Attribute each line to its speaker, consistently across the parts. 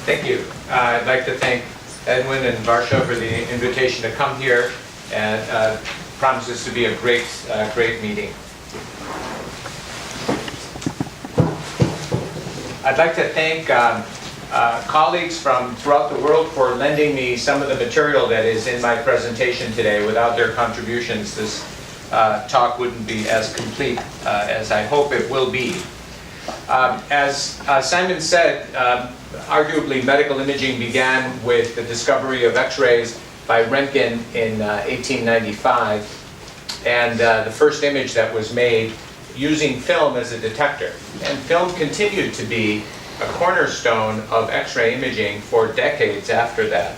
Speaker 1: Thank you. I'd like to thank Edwin and Varsha for the invitation to come here, and promises to be a great meeting. I'd like to thank colleagues from throughout the world for lending me some of the material that is in my presentation today. Without their contributions, this talk wouldn't be as complete as I hope it will be. As Simon said, arguably medical imaging began with the discovery of X-rays by Röntgen in 1895, and the first image that was made using film as a detector. And film continued to be a cornerstone of X-ray imaging for decades after that.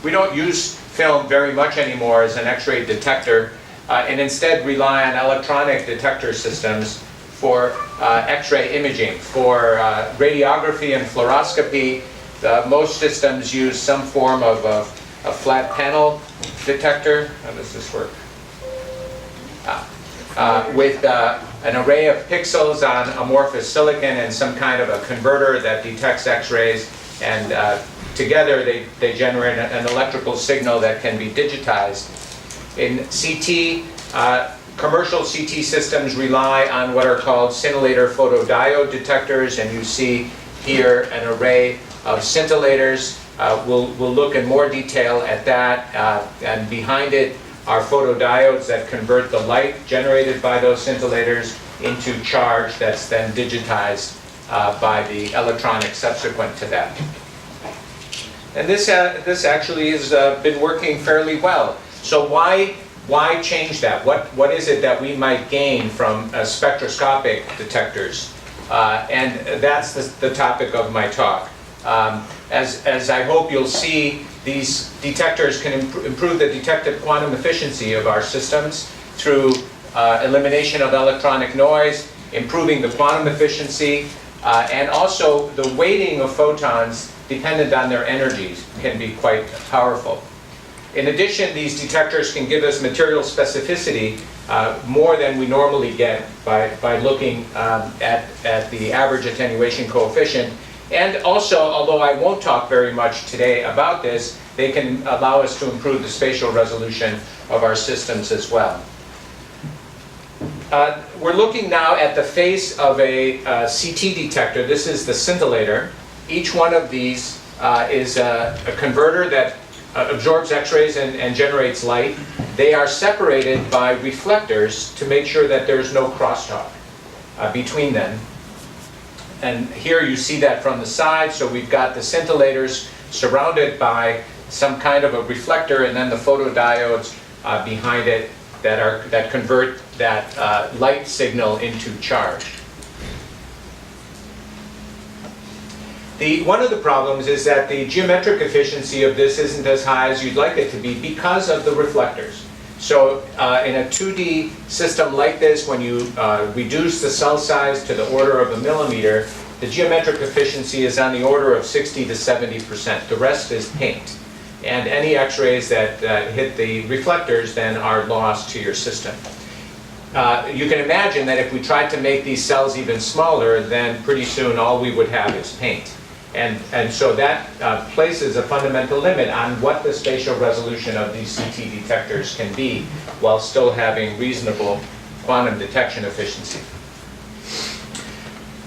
Speaker 1: We don't use film very much anymore as an X-ray detector, and instead rely on electronic detector systems for X-ray imaging. For radiography and fluoroscopy, most systems use some form of a flat panel detector. How does this work? With an array of pixels on amorphous silicon and some kind of a converter that detects X-rays, and together they generate an electrical signal that can be digitized. In CT, commercial CT systems rely on what are called scintillator photodiode detectors, and you see here an array of scintillators. We'll look in more detail at that, and behind it are photodiodes that convert the light generated by those scintillators into charge that's then digitized by the electronics subsequent to that. And this actually has been working fairly well. So why change that? What is it that we might gain from spectroscopic detectors? And that's the topic of my talk. As I hope you'll see, these detectors can improve the detective quantum efficiency of our systems through elimination of electronic noise, improving the quantum efficiency, and also the weighting of photons dependent on their energies can be quite powerful. In addition, these detectors can give us material specificity more than we normally get by looking at the average attenuation coefficient. And also, although I won't talk very much today about this, they can allow us to improve the spatial resolution of our systems as well. We're looking now at the face of a CT detector. This is the scintillator. Each one of these is a converter that absorbs X-rays and generates light. They are separated by reflectors to make sure that there's no crosstalk between them. And here you see that from the side. So we've got the scintillators surrounded by some kind of a reflector, and then the photodiodes behind it that convert that light signal into charge. One of the problems is that the geometric efficiency of this isn't as high as you'd like it to be because of the reflectors. So in a 2D system like this, when you reduce the cell size to the order of a millimeter, the geometric efficiency is on the order of 60 to 70%. The rest is paint. And any X-rays that hit the reflectors then are lost to your system. You can imagine that if we tried to make these cells even smaller, then pretty soon all we would have is paint. And so that places a fundamental limit on what the spatial resolution of these CT detectors can be while still having reasonable quantum detection efficiency.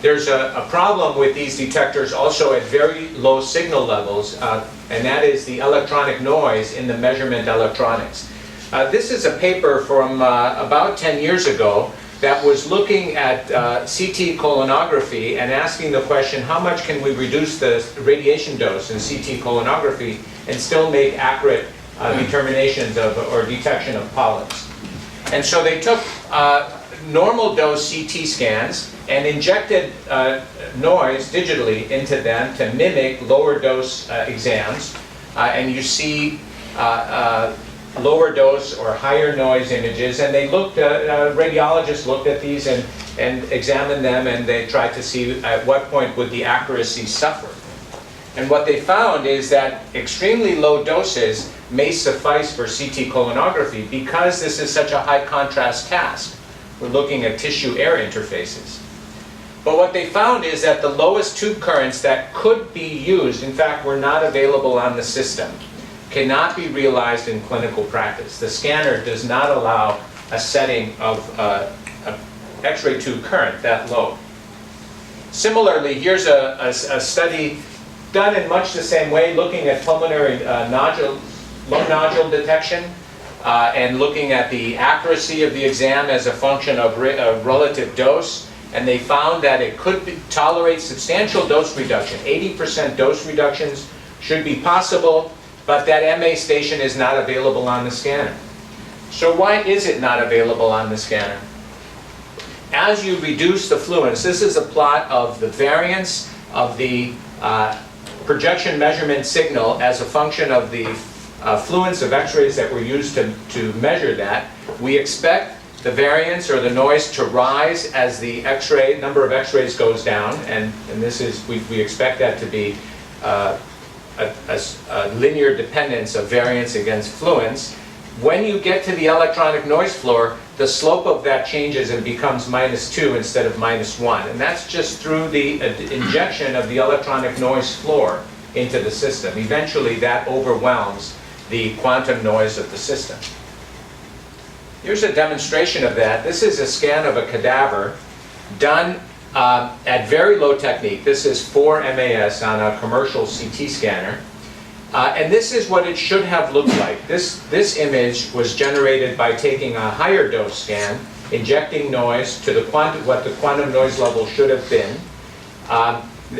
Speaker 1: There's a problem with these detectors also at very low signal levels, and that is the electronic noise in the measurement electronics. This is a paper from about 10 years ago that was looking at CT colonography and asking the question, how much can we reduce the radiation dose in CT colonography and still make accurate determinations of or detection of polyps? And so they took normal dose CT scans and injected noise digitally into them to mimic lower dose exams. And you see lower dose or higher noise images, and they looked, radiologists looked at these and examined them, and they tried to see at what point would the accuracy suffer. And what they found is that extremely low doses may suffice for CT colonography because this is such a high contrast task. We're looking at tissue-air interfaces. But what they found is that the lowest tube currents that could be used, in fact, were not available on the system, cannot be realized in clinical practice. The scanner does not allow a setting of X-ray tube current that low. Similarly, here's a study done in much the same way, looking at pulmonary low nodule detection and looking at the accuracy of the exam as a function of relative dose. And they found that it could tolerate substantial dose reduction. 80% dose reductions should be possible, but that MA station is not available on the scanner. So why is it not available on the scanner? As you reduce the fluence, this is a plot of the variance of the projection measurement signal as a function of the fluence of X-rays that were used to measure that. We expect the variance or the noise to rise as the X-ray number of X-rays goes down, and this is we expect that to be a linear dependence of variance against fluence. When you get to the electronic noise floor, the slope of that changes and becomes -2 instead of -1, and that's just through the injection of the electronic noise floor into the system. Eventually, that overwhelms the quantum noise of the system. Here's a demonstration of that. This is a scan of a cadaver done at very low technique. This is 4 MAS on a commercial CT scanner. And this is what it should have looked like. This image was generated by taking a higher dose scan, injecting noise to what the quantum noise level should have been.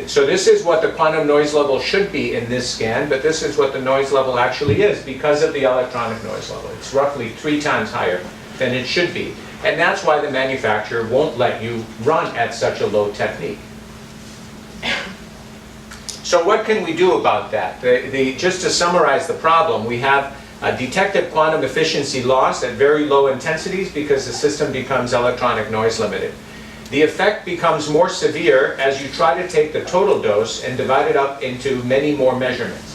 Speaker 1: So this is what the quantum noise level should be in this scan, but this is what the noise level actually is because of the electronic noise level. It's roughly 3 times higher than it should be. And that's why the manufacturer won't let you run at such a low technique. So what can we do about that? Just to summarize the problem, we have a detected quantum efficiency loss at very low intensities because the system becomes electronic noise limited. The effect becomes more severe as you try to take the total dose and divide it up into many more measurements.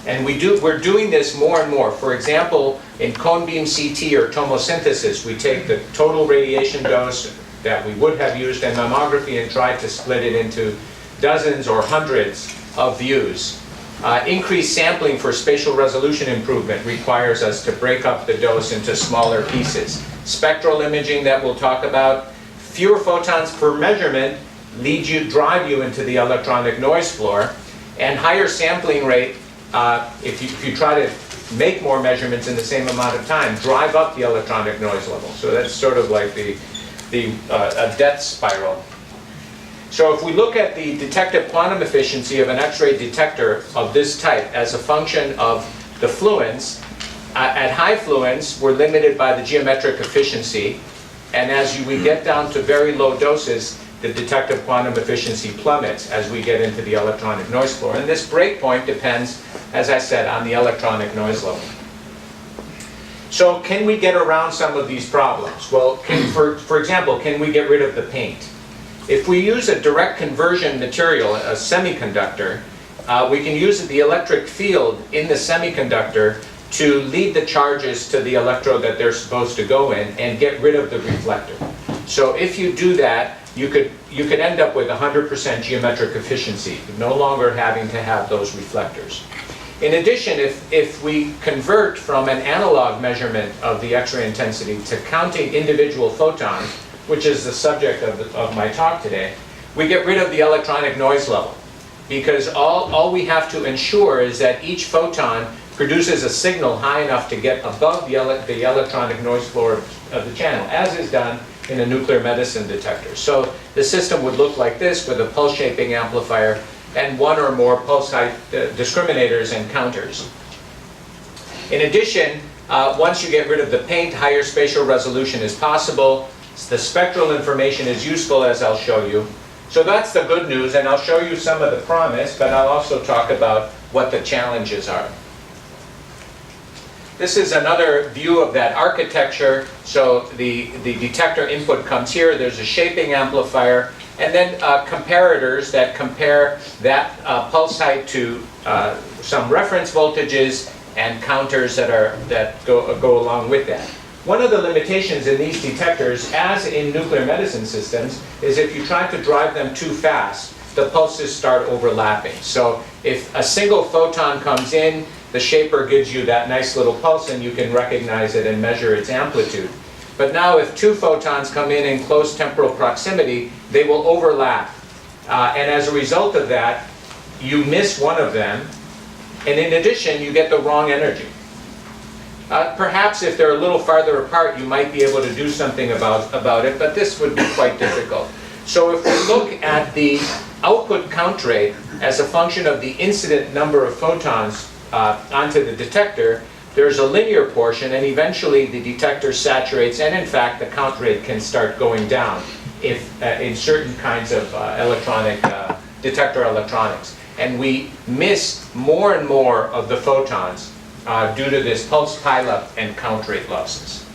Speaker 1: And we're doing this more and more. For example, in cone beam CT or tomosynthesis, we take the total radiation dose that we would have used in mammography and try to split it into dozens or hundreds of views. Increased sampling for spatial resolution improvement requires us to break up the dose into smaller pieces. Spectral imaging that we'll talk about, fewer photons per measurement drive you into the electronic noise floor, and higher sampling rate, if you try to make more measurements in the same amount of time, drive up the electronic noise level. So that's sort of like a death spiral. So if we look at the detected quantum efficiency of an X-ray detector of this type as a function of the fluence, at high fluence, we're limited by the geometric efficiency. And as we get down to very low doses, the detected quantum efficiency plummets as we get into the electronic noise floor. And this breakpoint depends, as I said, on the electronic noise level. So can we get around some of these problems? Well, for example, can we get rid of the paint? If we use a direct conversion material, a semiconductor, we can use the electric field in the semiconductor to lead the charges to the electrode that they're supposed to go in and get rid of the reflector. So if you do that, you could end up with 100% geometric efficiency, no longer having to have those reflectors. In addition, if we convert from an analog measurement of the X-ray intensity to counting individual photons, which is the subject of my talk today, we get rid of the electronic noise level. Because all we have to ensure is that each photon produces a signal high enough to get above the electronic noise floor of the channel, as is done in a nuclear medicine detector. So the system would look like this with a pulse shaping amplifier and one or more pulse height discriminators and counters. In addition, once you get rid of the paint, higher spatial resolution is possible. The spectral information is useful, as I'll show you. So that's the good news, and I'll show you some of the promise, but I'll also talk about what the challenges are. This is another view of that architecture. So the detector input comes here. There's a shaping amplifier, and then comparators that compare that pulse height to some reference voltages and counters that go along with that. one of the limitations in these detectors, as in nuclear medicine systems, is if you try to drive them too fast, the pulses start overlapping. So if a single photon comes in, the shaper gives you that nice little pulse and you can recognize it and measure its amplitude. But now if two photons come in close temporal proximity, they will overlap. And as a result of that, you miss one of them, and in addition, you get the wrong energy. Perhaps if they're a little farther apart, you might be able to do something about it, but this would be quite difficult. So if we look at the output count rate as a function of the incident number of photons onto the detector, there's a linear portion, and eventually the detector saturates, and in fact the count rate can start going down if in certain kinds of electronic detector electronics. And we miss more and more of the photons due to this pulse pileup and count rate losses.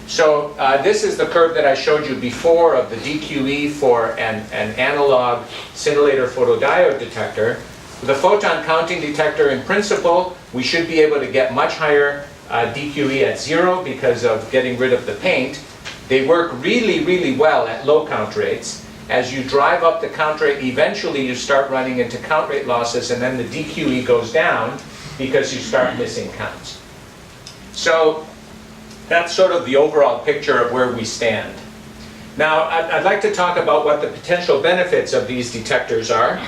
Speaker 1: So this is the curve that I showed you before of the DQE for an analog scintillator photodiode detector. The photon counting detector, in principle, we should be able to get much higher DQE at 0 because of getting rid of the paint. They work really, really well at low count rates. As you drive up the count rate, eventually you start running into count rate losses, and then the DQE goes down because you start missing counts. So that's sort of the overall picture of where we stand. Now, I'd like to talk about what the potential benefits of these detectors are.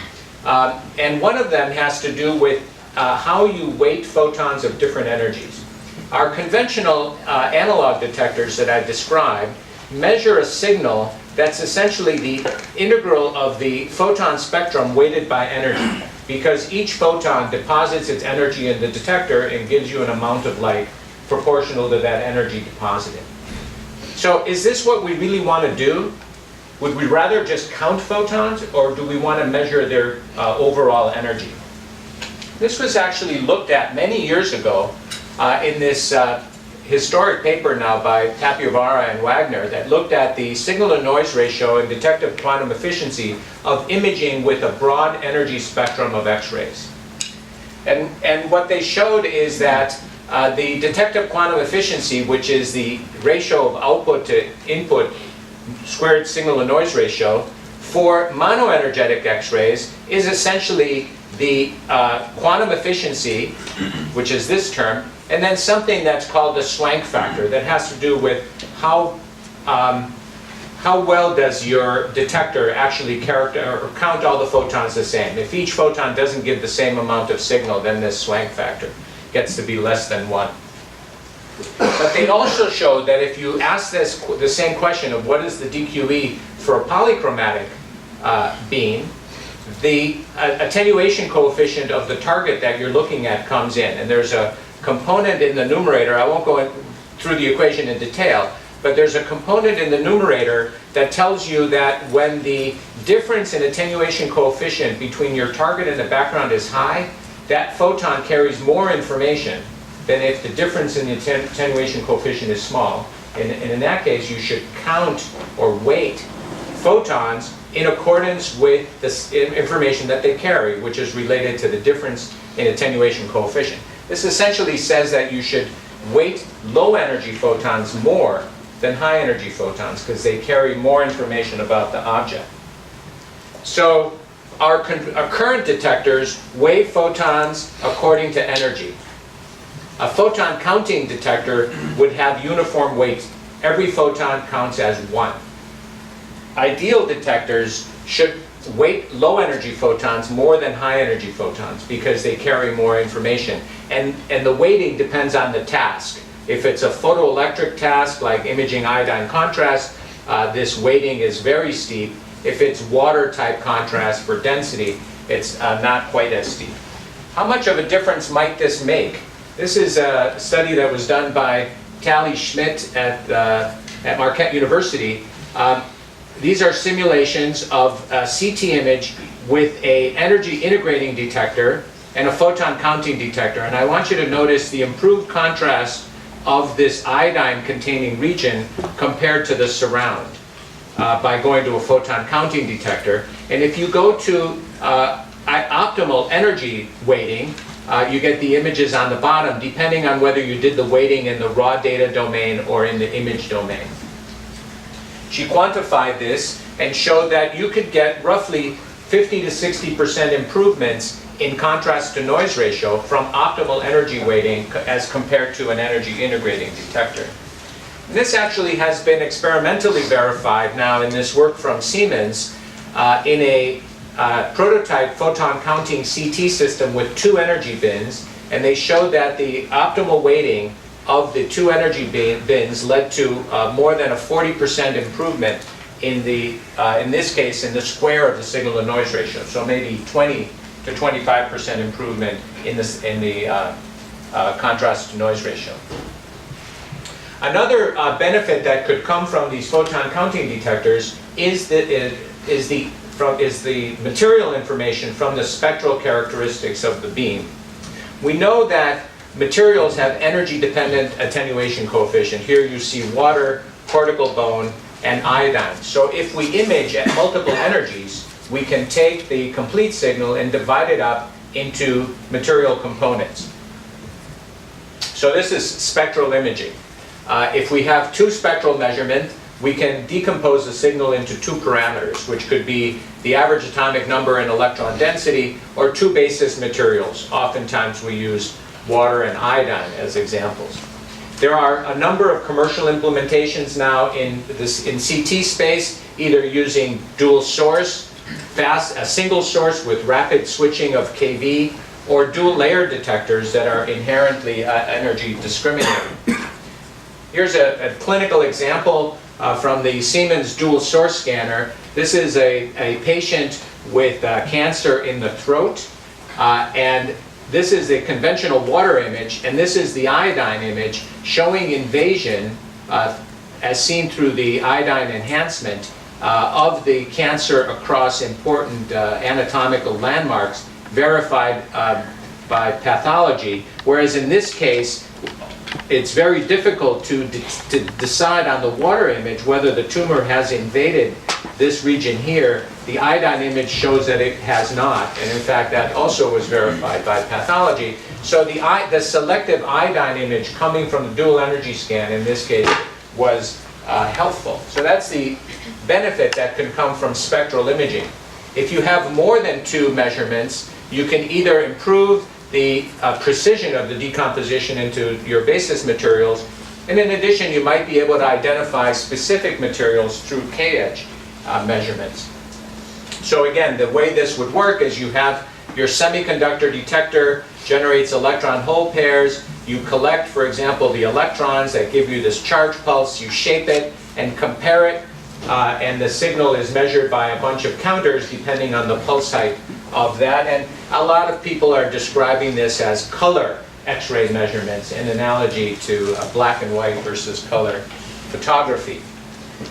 Speaker 1: And one of them has to do with how you weight photons of different energies. Our conventional analog detectors that I described measure a signal that's essentially the integral of the photon spectrum weighted by energy, because each photon deposits its energy in the detector and gives you an amount of light proportional to that energy deposited. So is this what we really want to do? Would we rather just count photons, or do we want to measure their overall energy? This was actually looked at many years ago in this historic paper now by Tapiovara and Wagner that looked at the signal-to-noise ratio and detective quantum efficiency of imaging with a broad energy spectrum of X-rays. And what they showed is that the detective quantum efficiency, which is the ratio of output to input squared signal-to-noise ratio, for monoenergetic X-rays is essentially the quantum efficiency, which is this term, and then something that's called the Swank factor that has to do with how well does your detector actually count all the photons the same. If each photon doesn't give the same amount of signal, then this Swank factor gets to be less than 1. But they also showed that if you ask the same question of what is the DQE for a polychromatic beam, the attenuation coefficient of the target that you're looking at comes in. And there's a component in the numerator, I won't go through the equation in detail, but there's a component in the numerator that tells you that when the difference in attenuation coefficient between your target and the background is high, that photon carries more information than if the difference in the attenuation coefficient is small. And in that case, you should count or weight photons in accordance with the information that they carry, which is related to the difference in attenuation coefficient. This essentially says that you should weight low energy photons more than high energy photons because they carry more information about the object. So our current detectors weigh photons according to energy. A photon counting detector would have uniform weight. Every photon counts as 1. Ideal detectors should weight low energy photons more than high energy photons because they carry more information. And the weighting depends on the task. If it's a photoelectric task like imaging iodine contrast, this weighting is very steep. If it's water type contrast for density, it's not quite as steep. How much of a difference might this make? This is a study that was done by Tally Schmidt at Marquette University. These are simulations of a CT image with an energy integrating detector and a photon counting detector. And I want you to notice the improved contrast of this iodine containing region compared to the surround by going to a photon counting detector. And if you go to optimal energy weighting, you get the images on the bottom, depending on whether you did the weighting in the raw data domain or in the image domain. She quantified this and showed that you could get roughly 50 to 60% improvements in contrast to noise ratio from optimal energy weighting as compared to an energy integrating detector. And this actually has been experimentally verified now in this work from Siemens in a prototype photon counting CT system with 2 energy bins, and they showed that the optimal weighting of the 2 energy bins led to more than a 40% improvement in the, in this case, in the square of the signal to noise ratio. So maybe 20 to 25% improvement in the contrast to noise ratio. Another benefit that could come from these photon counting detectors is the material information from the spectral characteristics of the beam. We know that materials have energy-dependent attenuation coefficient. Here you see water, cortical bone, and iodine. So if we image at multiple energies, we can take the complete signal and divide it up into material components. So this is spectral imaging. If we have 2 spectral measurements, we can decompose the signal into 2 parameters, which could be the average atomic number and electron density, or 2 basis materials. Oftentimes we use water and iodine as examples. There are a number of commercial implementations now in CT space, either using dual source, a single source with rapid switching of kV, or dual layer detectors that are inherently energy discriminating. Here's a clinical example from the Siemens dual source scanner. This is a patient with cancer in the throat, and this is a conventional water image, and this is the iodine image showing invasion as seen through the iodine enhancement of the cancer across important anatomical landmarks verified by pathology, whereas in this case it's very difficult to decide on the water image whether the tumor has invaded this region here. The iodine image shows that it has not, and in fact that also was verified by pathology. So the selective iodine image coming from the dual energy scan in this case was helpful. So that's the benefit that can come from spectral imaging. If you have more than 2 measurements, you can either improve the precision of the decomposition into your basis materials, and in addition you might be able to identify specific materials through K-edge measurements. So again, the way this would work is you have your semiconductor detector generates electron hole pairs, you collect, for example, the electrons that give you this charge pulse, you shape it and compare it, and the signal is measured by a bunch of counters depending on the pulse height of that. And a lot of people are describing this as color X-ray measurements in analogy to black and white versus color photography.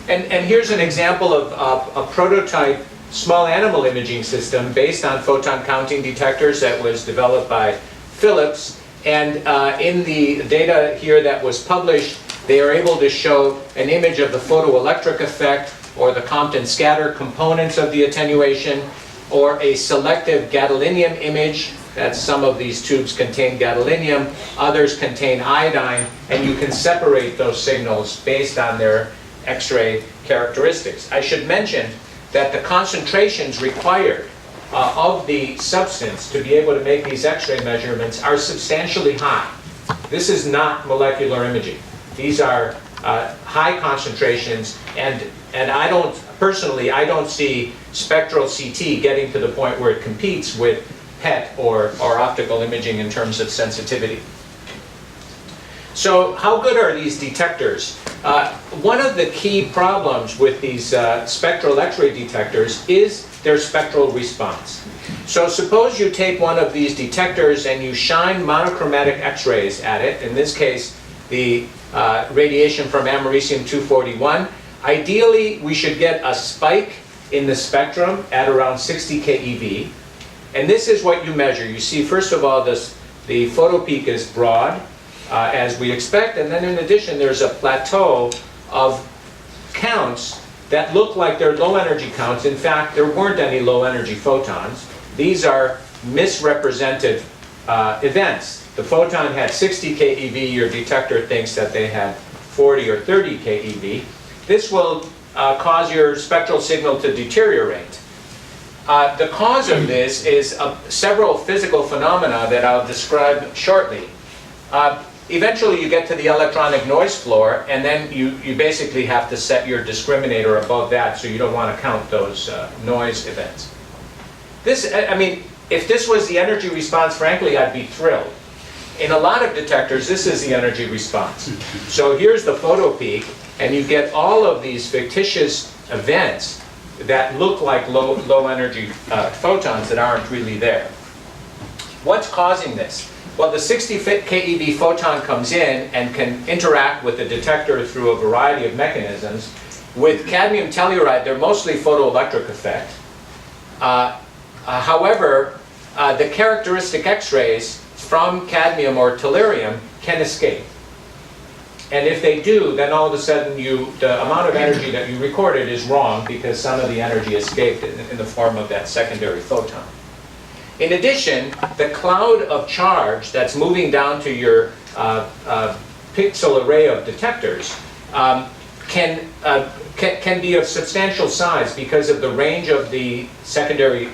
Speaker 1: And here's an example of a prototype small animal imaging system based on photon counting detectors that was developed by Philips. And in the data here that was published, they are able to show an image of the photoelectric effect or the Compton scatter components of the attenuation, or a selective gadolinium image. That some of these tubes contain gadolinium, others contain iodine, and you can separate those signals based on their X-ray characteristics. I should mention that the concentrations required of the substance to be able to make these X-ray measurements are substantially high. This is not molecular imaging. These are high concentrations, and I don't see spectral CT getting to the point where it competes with PET or optical imaging in terms of sensitivity. So how good are these detectors? One of the key problems with these spectral X-ray detectors is their spectral response. So suppose you take one of these detectors and you shine monochromatic X-rays at it, in this case the radiation from americium-241. Ideally, we should get a spike in the spectrum at around 60 keV. And this is what you measure. You see, first of all, the photopeak is broad, as we expect, and then in addition there's a plateau of counts that look like they're low energy counts. In fact, there weren't any low energy photons. These are misrepresented events. The photon had 60 keV, your detector thinks that they had 40 or 30 keV. This will cause your spectral signal to deteriorate. The cause of this is several physical phenomena that I'll describe shortly. Eventually you get to the electronic noise floor, and then you basically have to set your discriminator above that, so you don't want to count those noise events. I mean, if this was the energy response, frankly, I'd be thrilled. In a lot of detectors, this is the energy response. So here's the photo peak, and you get all of these fictitious events that look like low energy photons that aren't really there. What's causing this? Well, the 60 keV photon comes in and can interact with the detector through a variety of mechanisms. With cadmium telluride, they're mostly photoelectric effect. However, the characteristic X-rays from cadmium or tellurium can escape. And if they do, then all of a sudden the amount of energy that you recorded is wrong because some of the energy escaped in the form of that secondary photon. In addition, the cloud of charge that's moving down to your pixel array of detectors can be of substantial size because of the range of the secondary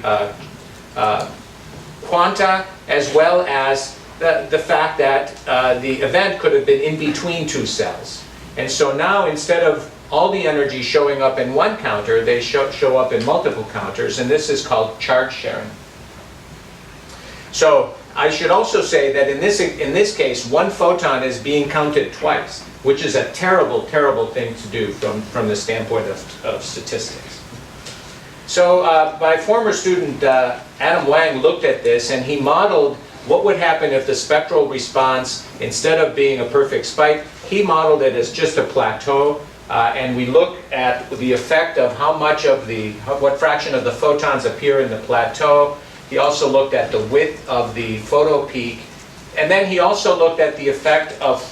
Speaker 1: quanta, as well as the fact that the event could have been in between two cells. And so now, instead of all the energy showing up in one counter, they show up in multiple counters, and this is called charge sharing. So I should also say that in this case, one photon is being counted twice, which is a terrible, terrible thing to do from the standpoint of statistics. So my former student, Adam Wang, looked at this, and he modeled what would happen if the spectral response, instead of being a perfect spike, he modeled it as just a plateau. And we look at the effect of what fraction of the photons appear in the plateau. He also looked at the width of the photo peak. And then he also looked at the effect of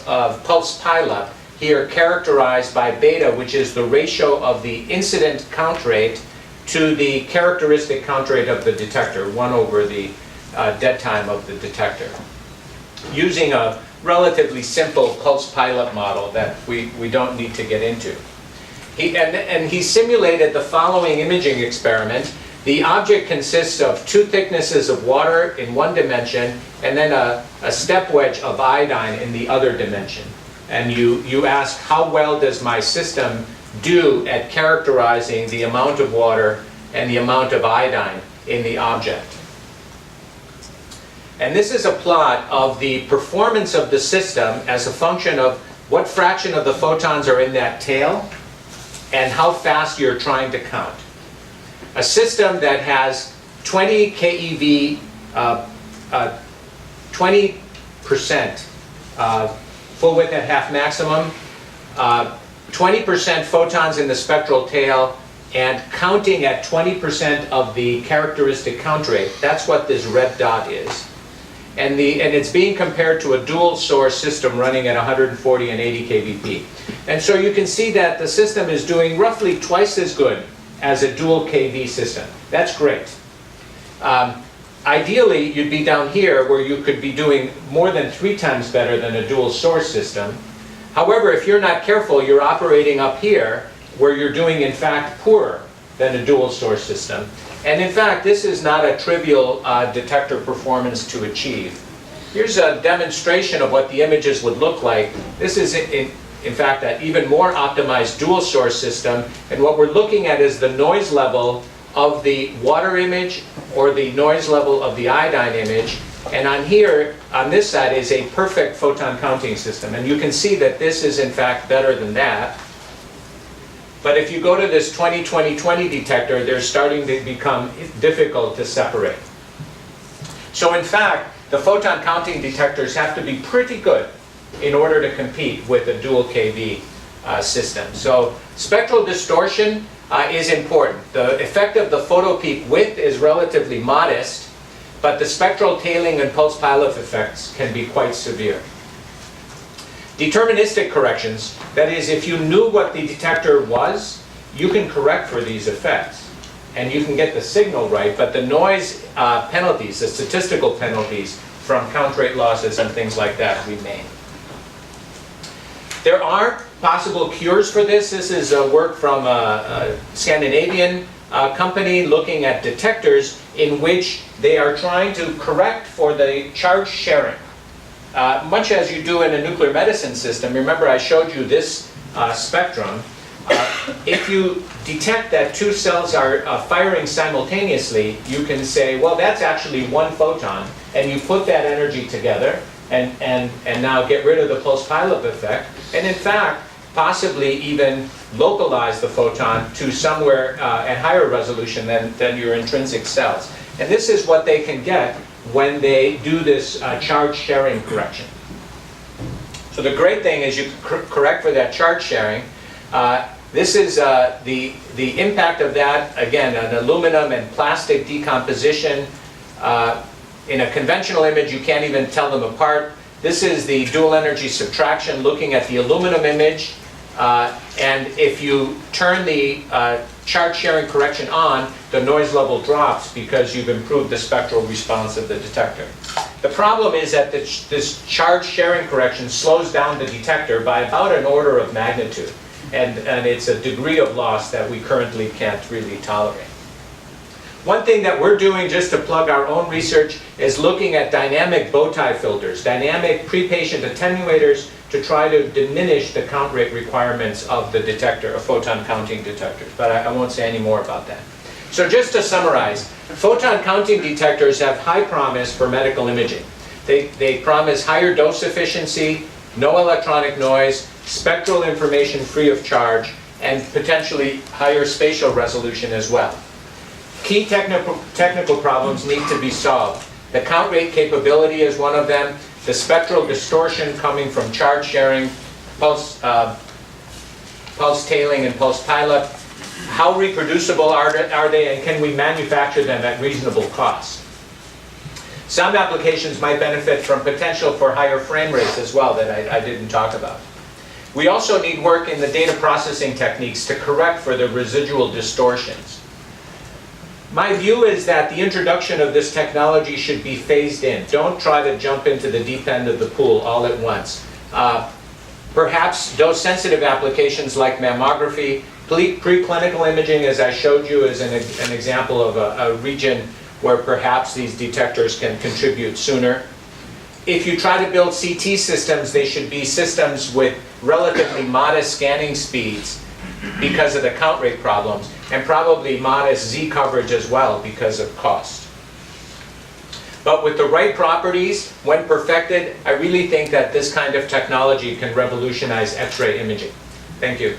Speaker 1: pulse pileup, here characterized by beta, which is the ratio of the incident count rate to the characteristic count rate of the detector, 1 over the dead time of the detector, using a relatively simple pulse pileup model that we don't need to get into. He simulated the following imaging experiment. The object consists of 2 thicknesses of water in one dimension, and then a step wedge of iodine in the other dimension. And you ask, how well does my system do at characterizing the amount of water and the amount of iodine in the object? And this is a plot of the performance of the system as a function of what fraction of the photons are in that tail and how fast you're trying to count. A system that has 20 keV, 20% full width at half maximum, 20% photons in the spectral tail, and counting at 20% of the characteristic count rate. That's what this red dot is. And it's being compared to a dual source system running at 140 and 80 kVp. And so you can see that the system is doing roughly twice as good as a dual kV system. That's great. Ideally, you'd be down here where you could be doing more than 3 times better than a dual source system. However, if you're not careful, you're operating up here where you're doing, in fact, poorer than a dual source system. And in fact, this is not a trivial detector performance to achieve. Here's a demonstration of what the images would look like. This is, in fact, an even more optimized dual source system. And what we're looking at is the noise level of the water image or the noise level of the iodine image. And on here, on this side, is a perfect photon counting system. And you can see that this is, in fact, better than that. But if you go to this 20-20-20 detector, they're starting to become difficult to separate. So in fact, the photon counting detectors have to be pretty good in order to compete with a dual kV system. So spectral distortion is important. The effect of the photo peak width is relatively modest, but the spectral tailing and pulse pileup effects can be quite severe. Deterministic corrections, that is, if you knew what the detector was, you can correct for these effects. and you can get the signal right, but the noise penalties, the statistical penalties from count rate losses and things like that remain. There are possible cures for this. This is work from a Scandinavian company looking at detectors in which they are trying to correct for the charge sharing. Much as you do in a nuclear medicine system. Remember I showed you this spectrum. If you detect that two cells are firing simultaneously, you can say, well, that's actually one photon, and you put that energy together and now get rid of the pulse pileup effect, and in fact, possibly even localize the photon to somewhere at higher resolution than your intrinsic cells. And this is what they can get when they do this charge sharing correction. So the great thing is you correct for that charge sharing. This is the impact of that, again, an aluminum and plastic decomposition. In a conventional image, you can't even tell them apart. This is the dual energy subtraction looking at the aluminum image. And if you turn the charge sharing correction on, the noise level drops because you've improved the spectral response of the detector. The problem is that this charge sharing correction slows down the detector by about an order of magnitude. And it's a degree of loss that we currently can't really tolerate. One thing that we're doing, just to plug our own research, is looking at dynamic bow tie filters, dynamic pre-patient attenuators, to try to diminish the count rate requirements of the detector, of photon counting detectors. But I won't say any more about that. So just to summarize, photon counting detectors have high promise for medical imaging. They promise higher dose efficiency, no electronic noise, spectral information free of charge, and potentially higher spatial resolution as well. Key technical problems need to be solved. The count rate capability is one of them. The spectral distortion coming from charge sharing, pulse tailing, and pulse pileup. How reproducible are they, and can we manufacture them at reasonable cost? Some applications might benefit from potential for higher frame rates as well that I didn't talk about. We also need work in the data processing techniques to correct for the residual distortions. My view is that the introduction of this technology should be phased in. Don't try to jump into the deep end of the pool all at once. Perhaps dose-sensitive applications like mammography, preclinical imaging, as I showed you, is an example of a region where perhaps these detectors can contribute sooner. If you try to build CT systems, they should be systems with relatively modest scanning speeds because of the count rate problems, and probably modest Z coverage as well because of cost. But with the right properties, when perfected, I really think that this kind of technology can revolutionize X-ray imaging. Thank you.